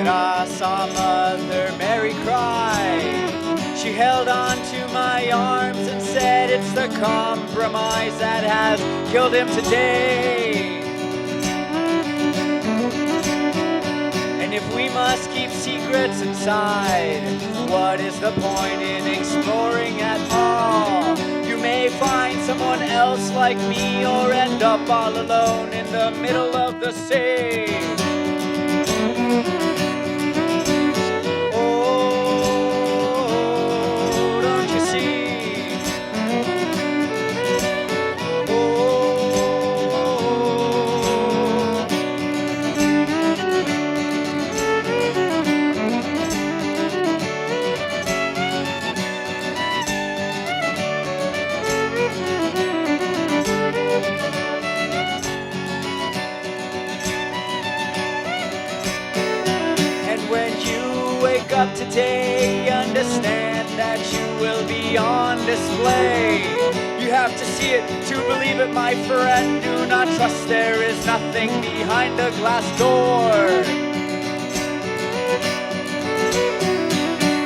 I saw Mother Mary cry. She held on to my arms and said, it's the compromise that has killed him today. And if we must keep secrets inside, what is the point in exploring at all? You may find someone else like me or end up all alone in the middle of the sea. Oh, don't you see? Up today, understand that you will be on display. You have to see it to believe it, my friend. Do not trust, there is nothing behind the glass door.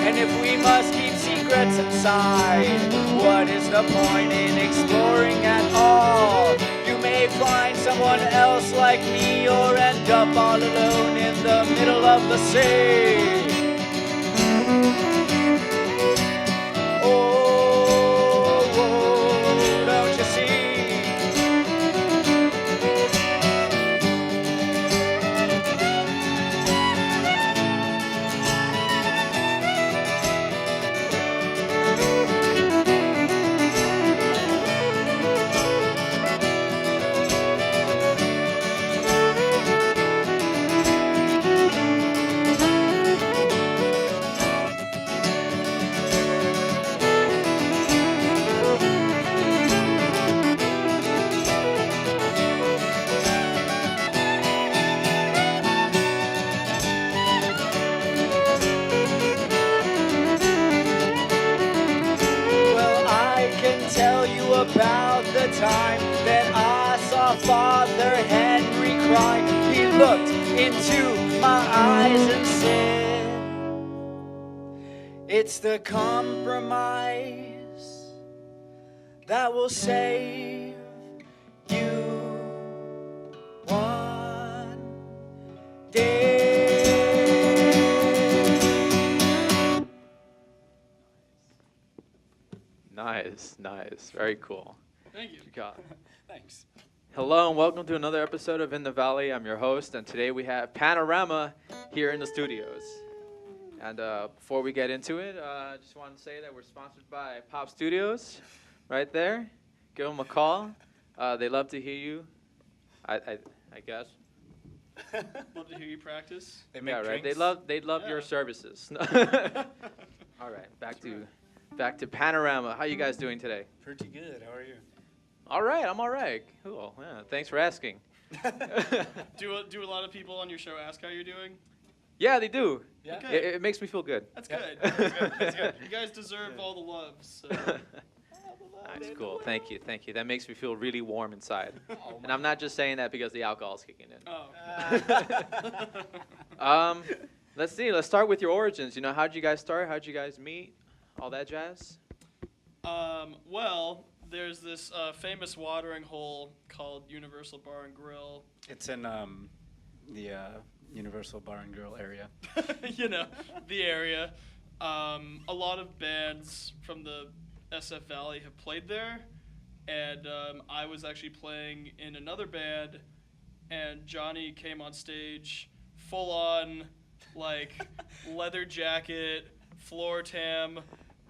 And if we must keep secrets inside, what is the point in exploring at all? You may find someone else like me or end up all alone in the middle of the sea. About the time that I saw Father Henry cry. He looked into my eyes and said, it's the compromise that will save you one day. Nice. Very cool. Thank you. Thanks. Hello and welcome to another episode of In the Valley. I'm your host, and today we have Panorama here in the studios. And before we get into it, I just want to say that we're sponsored by Pop Studios, right there. Give them a call. They love to hear you, I guess. Love to hear you practice. They make right. They'd love your services. All right, back to Panorama. How you guys doing today? Pretty good. How are you? All right, I'm all right. Cool. Yeah, thanks for asking. Do a lot of people on your show ask how you're doing? Yeah, they do. Yeah. It makes me feel good. That's good. That's good. You guys deserve all the love. So. Nice, cool. Thank you. That makes me feel really warm inside. And I'm not just saying that because the alcohol's kicking in. Oh. Let's see. Let's start with your origins. How'd you guys start? How'd you guys meet? All that jazz? Well, there's this famous watering hole called Universal Bar and Grill. It's in the Universal Bar and Grill area. The area. A lot of bands from the SF Valley have played there, and I was actually playing in another band, and Johnny came on stage full on, leather jacket, floor tam,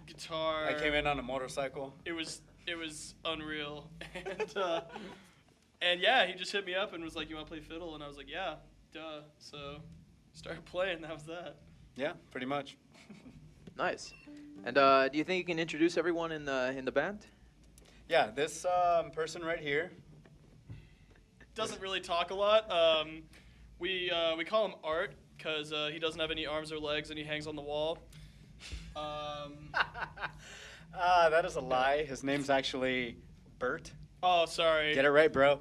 guitar. I came in on a motorcycle. It was unreal, and yeah, he just hit me up and was like, "You want to play fiddle?" And I was like, "Yeah, duh." So started playing. That was that. Yeah, pretty much. Nice. And do you think you can introduce everyone in the band? Yeah, this person right here doesn't really talk a lot. We call him Art because he doesn't have any arms or legs and he hangs on the wall. That is a lie. His name's actually Bert. Oh, sorry. Get it right, bro.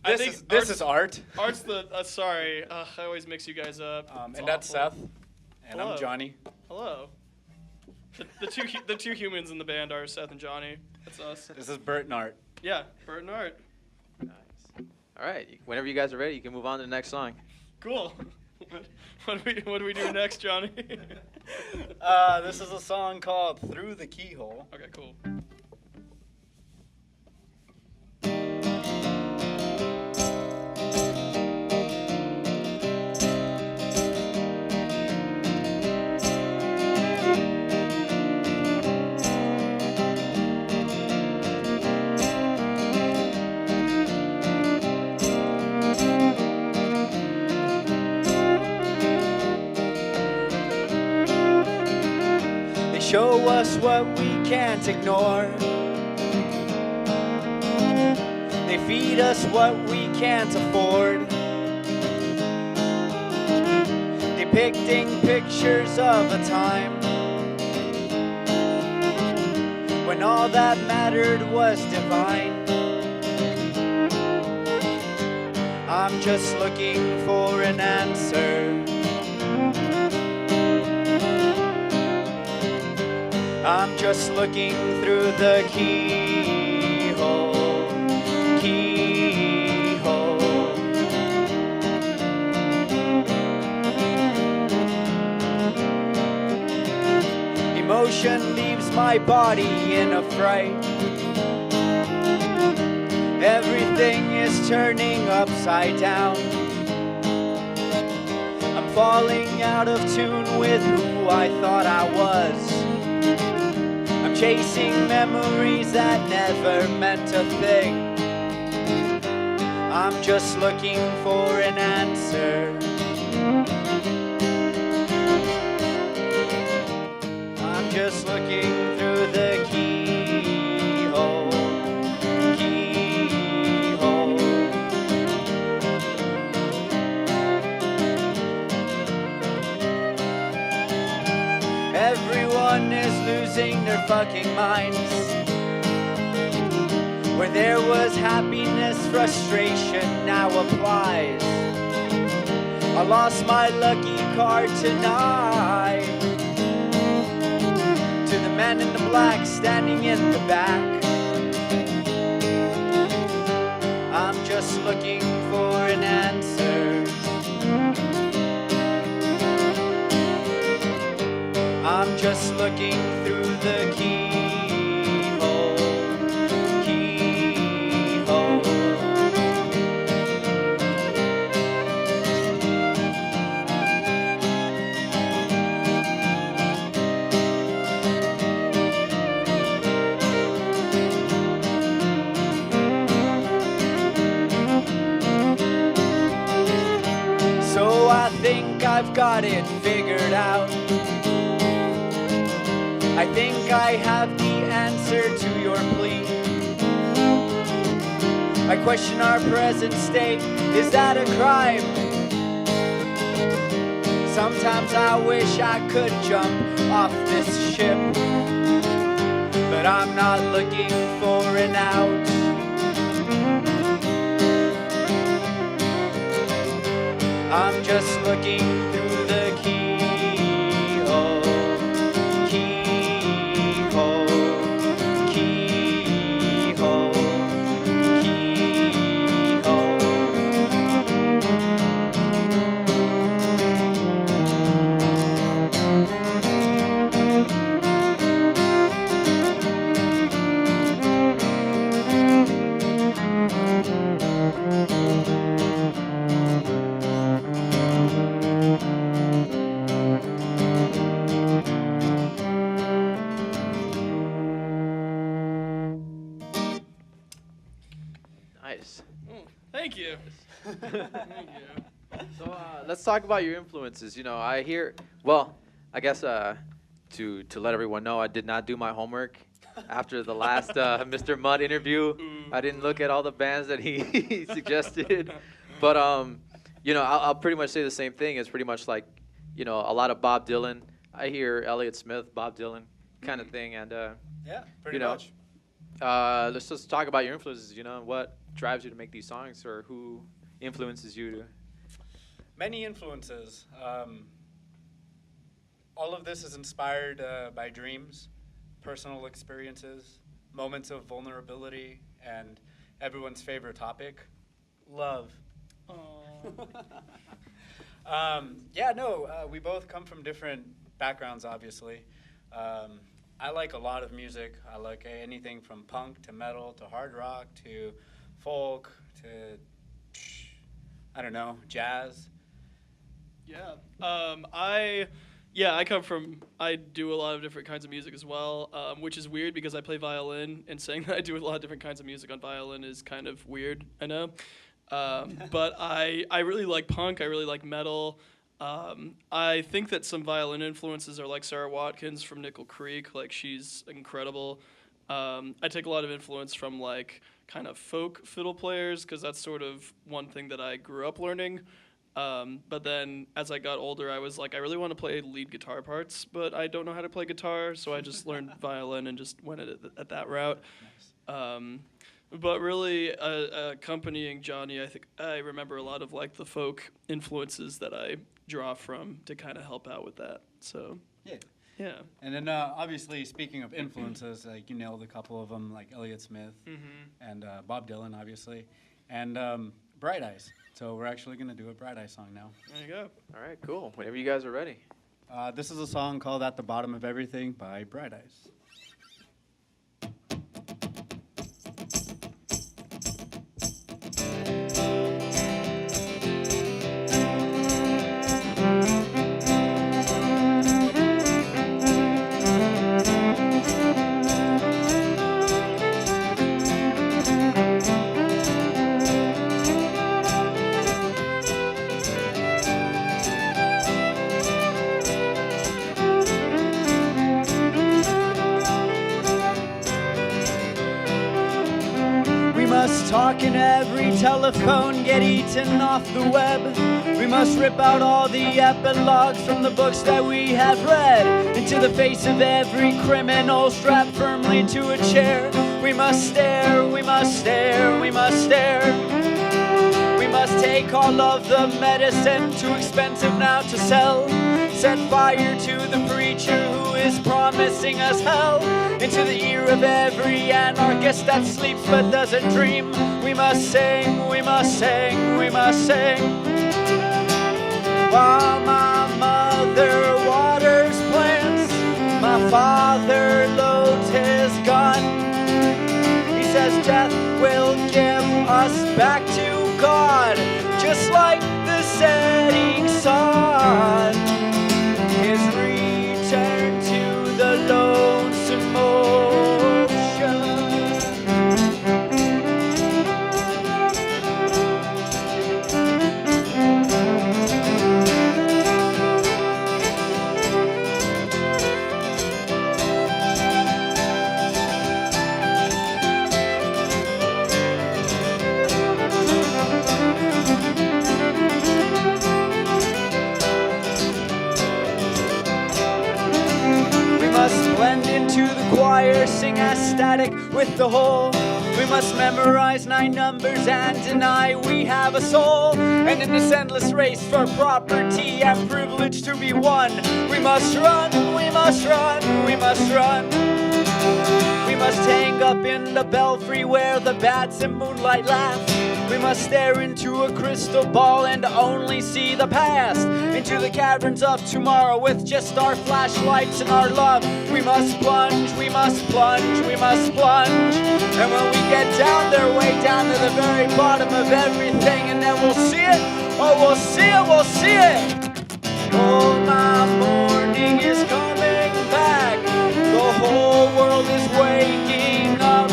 I This think is this Art's- is Art, Art's the. Sorry, I always mix you guys up. It's and that's awful. Seth, and Hello. I'm Johnny. Hello. The two humans in the band are Seth and Johnny. That's us. This is Bert and Art. Yeah, Bert and Art. Nice. All right. Whenever you guys are ready, you can move on to the next song. Cool. What do we do next, Johnny? This is a song called "Through the Keyhole." Okay, cool. They show us what we can't ignore. They feed us what we can't afford. Depicting pictures of a time when all that mattered was divine. I'm just looking for an answer. I'm just looking through the keyhole, keyhole. Emotion leaves my body in a fright. Everything is turning upside down. I'm falling out of tune with who I thought I was. I'm chasing memories that never meant a thing. I'm just looking for an answer. I'm just looking through the keyhole, keyhole. Everyone is losing their fucking minds. Where there was happiness, frustration now applies. I lost my lucky card tonight to the man in the black standing in the back. I'm just looking for an answer. I'm just looking through the keyhole, keyhole. So I think I've got it figured out. I think I have the answer to your plea. I question our present state, is that a crime? Sometimes I wish I could jump off this ship, but I'm not looking for an out. I'm just looking through the keyhole, keyhole, keyhole, keyhole. Nice. Thank you. Thank you. So let's talk about your influences. You know, I hear. Well, I guess to let everyone know, I did not do my homework after the last Mr. Mudd interview. I didn't look at all the bands that he suggested, but you know, I'll pretty much say the same thing. It's pretty much like, you know, a lot of Bob Dylan. I hear Elliott Smith, Bob Dylan, kind of thing, and Yeah, pretty You know, much. let's just talk about your influences. You know, what drives you to make these songs, or who influences you to? Many influences. All of this is inspired by dreams, personal experiences, moments of vulnerability, and everyone's favorite topic, love. We both come from different backgrounds, obviously. I like a lot of music. I like anything from punk to metal to hard rock to folk to, I don't know, jazz. I do a lot of different kinds of music as well, which is weird because I play violin, and saying that I do a lot of different kinds of music on violin is kind of weird, I know. But I really like punk, I really like metal. I think that some violin influences are like Sarah Watkins from Nickel Creek, like she's incredible. I take a lot of influence from like kind of folk fiddle players, because that's sort of one thing that I grew up learning. But then as I got older, I was like, I really want to play lead guitar parts, but I don't know how to play guitar, so I just learned violin and just went at that route. But really, accompanying Johnny, I think I remember a lot of like the folk influences that I draw from to kind of help out with that. So yeah. And then obviously, speaking of influences, like you nailed a couple of them, like Elliott Smith and Bob Dylan, obviously, and Bright Eyes. So we're actually going to do a Bright Eyes song now. There you go. All right, cool. Whenever you guys are ready. This is a song called At the Bottom of Everything by Bright Eyes. Talk in every telephone, get eaten off the web. We must rip out all the epilogues from the books that we have read. Into the face of every criminal strapped firmly to a chair. We must stare, we must stare, we must stare. We must take all of the medicine, too expensive now to sell. Set fire to the preacher who is promising us hell. Into the ear of every anarchist that sleeps but doesn't dream. We must sing, we must sing, we must sing. While my mother waters plants, my father loads his gun. He says death will give us back to God, just like the setting sun. His return to the lonesome ocean. Blend into the choir, sing as static with the whole. We must memorize 9 numbers and deny we have a soul. And in this endless race for property and privilege to be won, we must run, we must run, we must run. We must hang up in the belfry where the bats in moonlight laugh. We must stare into a crystal ball and only see the past. Into the caverns of tomorrow with just our flashlights and our love. We must plunge, we must plunge, we must plunge. And when we get down there, way down to the very bottom of everything, and then we'll see it, oh, we'll see it, we'll see it. Oh, my morning is coming back. The whole world is waking up.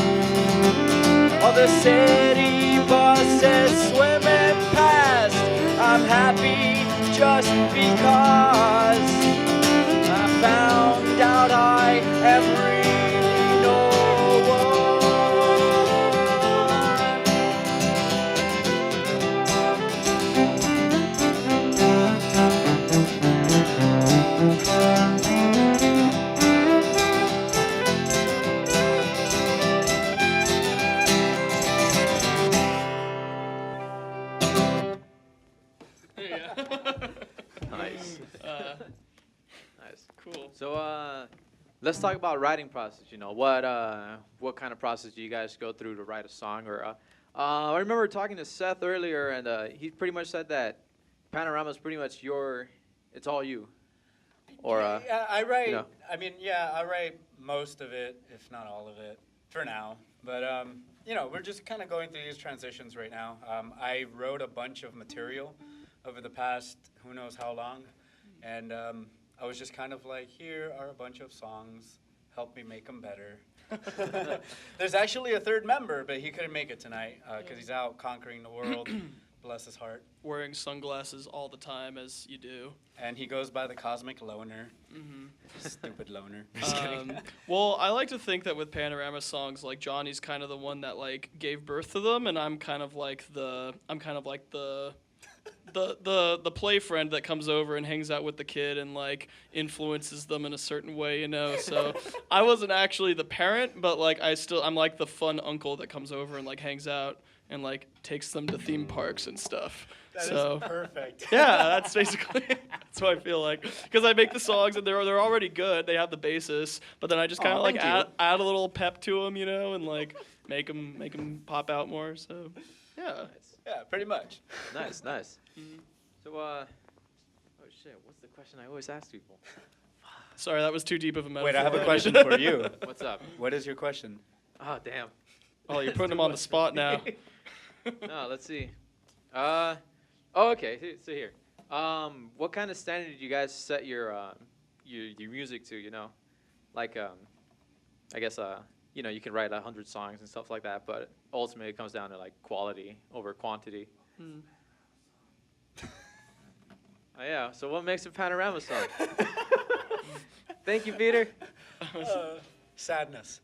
All the city buses swimming past. I'm happy just because I found out I am really no one. Nice. Cool. So let's talk about writing process. You know, what kind of process do you guys go through to write a song? Or I remember talking to Seth earlier, and he pretty much said that Panorama is pretty much it's all you. Or yeah, I write. you know. I mean, yeah, I write most of it, if not all of it, for now. But you know, we're just kind of going through these transitions right now. I wrote a bunch of material over the past who knows how long, and I was just kind of like, here are a bunch of songs. Help me make them better. There's actually a third member, but he couldn't make it tonight because he's out conquering the world. Bless his heart. Wearing sunglasses all the time, as you do. And he goes by the Cosmic Loner. Mm-hmm. Stupid loner. Just kidding. Well, I like to think that with Panorama songs, like Johnny's kind of the one that like gave birth to them, and I'm kind of like the play friend that comes over and hangs out with the kid and like influences them in a certain way, you know. So I wasn't actually the parent, but like I'm like the fun uncle that comes over and like hangs out and like takes them to theme parks and stuff. That so is perfect. yeah, that's basically that's what I feel like, because I make the songs and they're already good. They have the basis, but then I just kind of like add a little pep to them, you know, and like make them pop out more. So yeah. Yeah, pretty much. Nice. Mm-hmm. So oh shit, what's the question I always ask people? Sorry, that was too deep of a metaphor. Wait, I have a question for you. What's up? What is your question? Oh damn. Oh, you're putting him on the spot now. No, let's see. Okay. So here, what kind of standard did you guys set your music to? You know, like I guess you know, you can write 100 songs and stuff like that, but ultimately it comes down to like quality over quantity. Oh yeah. So what makes a Panorama song? Thank you, Peter. Sadness.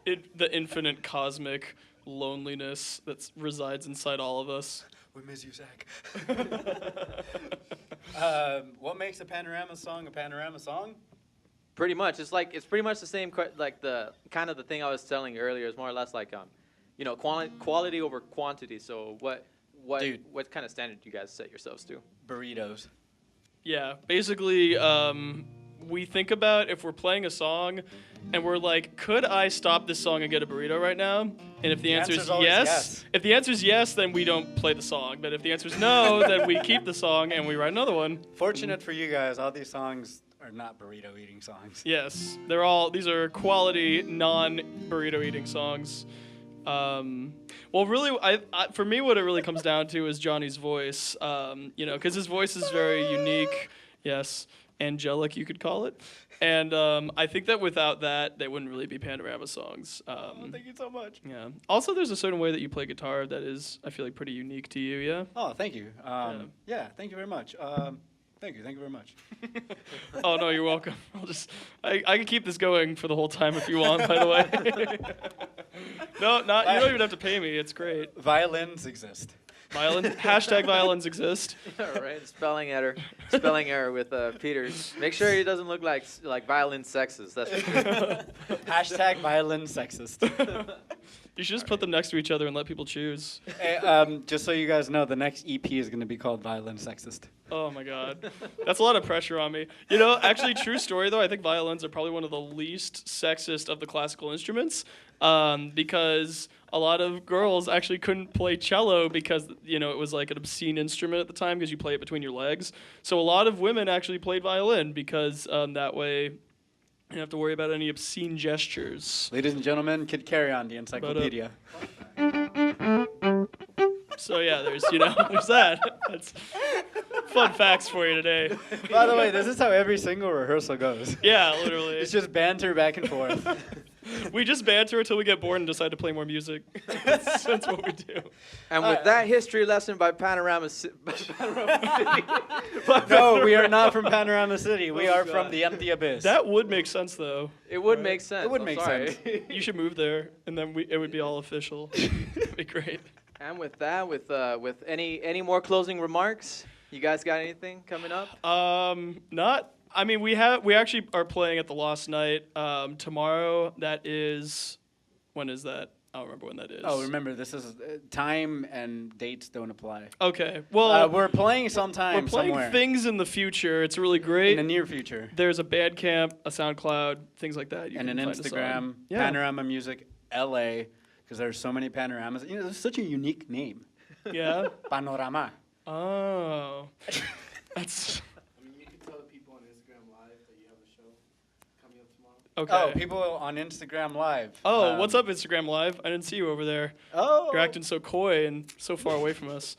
The infinite cosmic loneliness that resides inside all of us. We miss you, Zach. What makes a Panorama song a Panorama song? Pretty much, it's pretty much the same. Like the kind of the thing I was telling you earlier is more or less like you know, quality over quantity. So what kind of standard do you guys set yourselves to? Burritos. Yeah, basically, we think about if we're playing a song, and we're like, could I stop this song and get a burrito right now? And if the answer is yes, if the answer is yes, then we don't play the song. But if the answer is no, then we keep the song and we write another one. Fortunate for you guys, all these songs are not burrito eating songs. Yes, these are quality non-burrito eating songs. Well, really, for me, what it really comes down to is Johnny's voice. You know, because his voice is very unique. Yes, angelic, you could call it. And I think that without that, they wouldn't really be Panorama songs. Thank you so much. Yeah. Also, there's a certain way that you play guitar that is, I feel like, pretty unique to you. Yeah. Oh, thank you. Yeah, thank you very much. Thank you very much. Oh no, you're welcome. I can keep this going for the whole time if you want. By the way. No, you don't even have to pay me. It's great. Violins exist. Violins exist. Yeah, right. Spelling error with Peter. Make sure he doesn't look like violinsexists. That's for sure. Hashtag violinsexists. You should just put them next to each other and let people choose. Hey, just so you guys know, the next EP is going to be called Violinsexists. Oh my God, that's a lot of pressure on me. You know, actually, true story though. I think violins are probably one of the least sexist of the classical instruments, because a lot of girls actually couldn't play cello because, you know, it was like an obscene instrument at the time because you play it between your legs. So a lot of women actually played violin because that way you don't have to worry about any obscene gestures. Ladies and gentlemen, Kid Carry On, the encyclopedia. So yeah, there's that. That's fun facts for you today. By the way, this is how every single rehearsal goes. Yeah, literally. It's just banter back and forth. We just banter until we get bored and decide to play more music. That's what we do. And with that history lesson by Panorama City. No, we are not from Panorama City. We are from the empty abyss. That would make sense, though. It would make sense. It would make sense. You should move there, and then it would be all official. It'd be great. And with that, with any more closing remarks, you guys got anything coming up? Not. I mean, we actually are playing at the Lost Night tomorrow. That is, when is that? I don't remember when that is. Oh, remember, this is time and dates don't apply. Okay. Well, We're playing sometime we're playing somewhere things in the future. It's really great. in the near future. There's a Bandcamp, a SoundCloud, things like that. You And can an find us on. Instagram, Yeah. Panorama Music LA, because there's so many panoramas. You know, there's such a unique name. Yeah. Panorama. Oh. That's I mean, you can tell the people on Instagram Live that you have a show coming up tomorrow. okay. Oh, people on Instagram Live. Oh, what's up, Instagram Live? I didn't see you over there. Oh. You're acting so coy and so far away from us.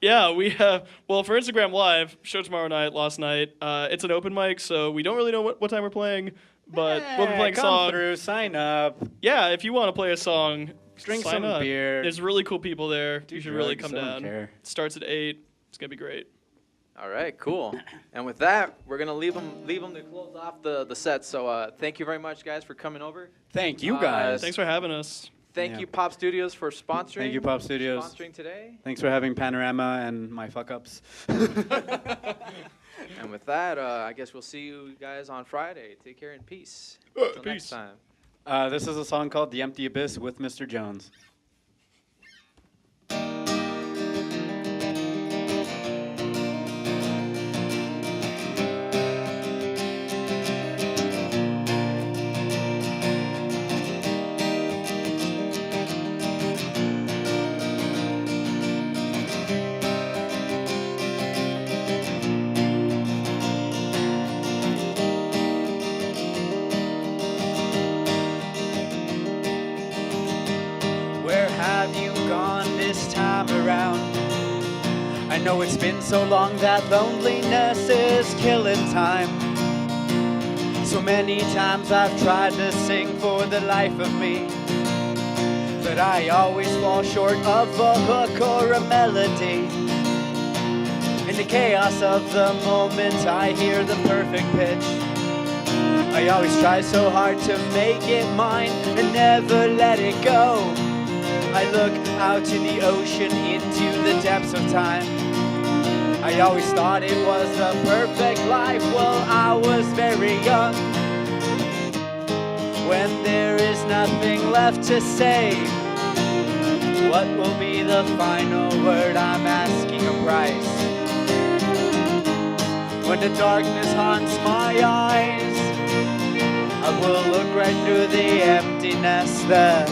Yeah, we have. Well, for Instagram Live, show tomorrow night, last night. It's an open mic, so we don't really know what time we're playing, but we'll be playing a come song. through, sign up. Yeah, if you want to play a song, Drink sign some up. beer. There's really cool people there. Do you should really drugs, come I don't down. care. It starts at 8. It's gonna be great. All right, cool. And with that, we're gonna leave them to close off the set. So thank you very much, guys, for coming over. Thank you guys. Thanks for having us. Thank Yeah. you, Pop Studios, for sponsoring. Thank you, Pop Studios. Sponsoring today. Thanks for having Panorama and my fuck ups. And with that, I guess we'll see you guys on Friday. Take care and peace. Until next Peace. time. This is a song called The Empty Abyss with Mr. Jones. Where have you gone this time around? I know it's been so long that loneliness is killing time. So many times I've tried to sing for the life of me, but I always fall short of a hook or a melody. In the chaos of the moment I hear the perfect pitch. I always try so hard to make it mine and never let it go. I look out to the ocean into the depths of time. I always thought it was the perfect life while I was very young. When there is nothing left to say, what will be the final word? I'm asking a price. When the darkness haunts my eyes, I will look right through the emptiness, the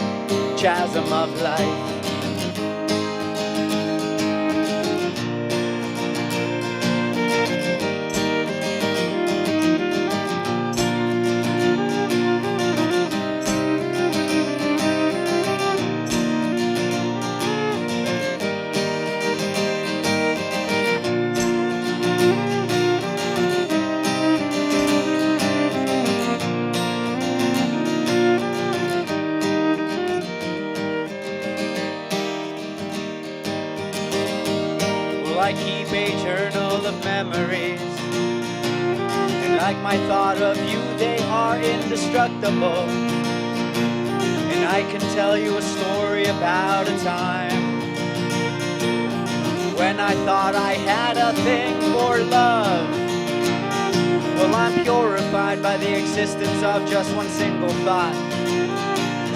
chasm of life. I keep a journal of memories, and like my thought of you, they are indestructible. And I can tell you a story about a time when I thought I had a thing for love. Well, I'm purified by the existence of just one single thought.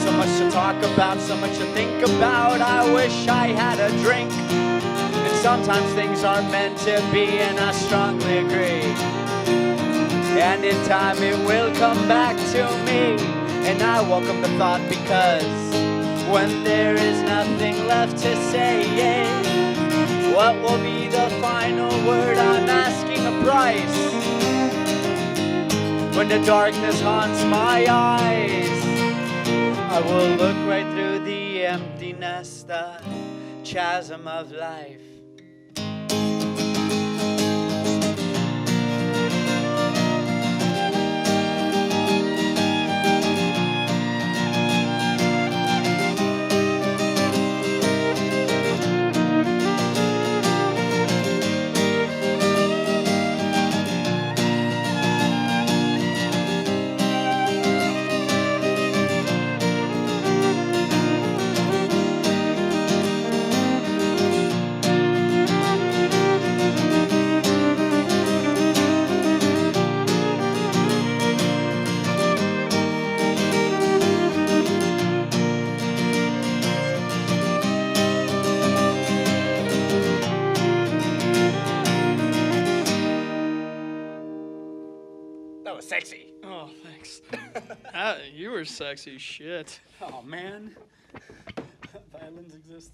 So much to talk about, so much to think about. I wish I had a drink. Sometimes things aren't meant to be, and I strongly agree. And in time it will come back to me, and I welcome the thought, because when there is nothing left to say, what will be the final word? I'm asking a price. When the darkness haunts my eyes, I will look right through the emptiness, the chasm of life. was sexy. Oh, thanks. You were sexy. Shit. Oh man. Violins exist.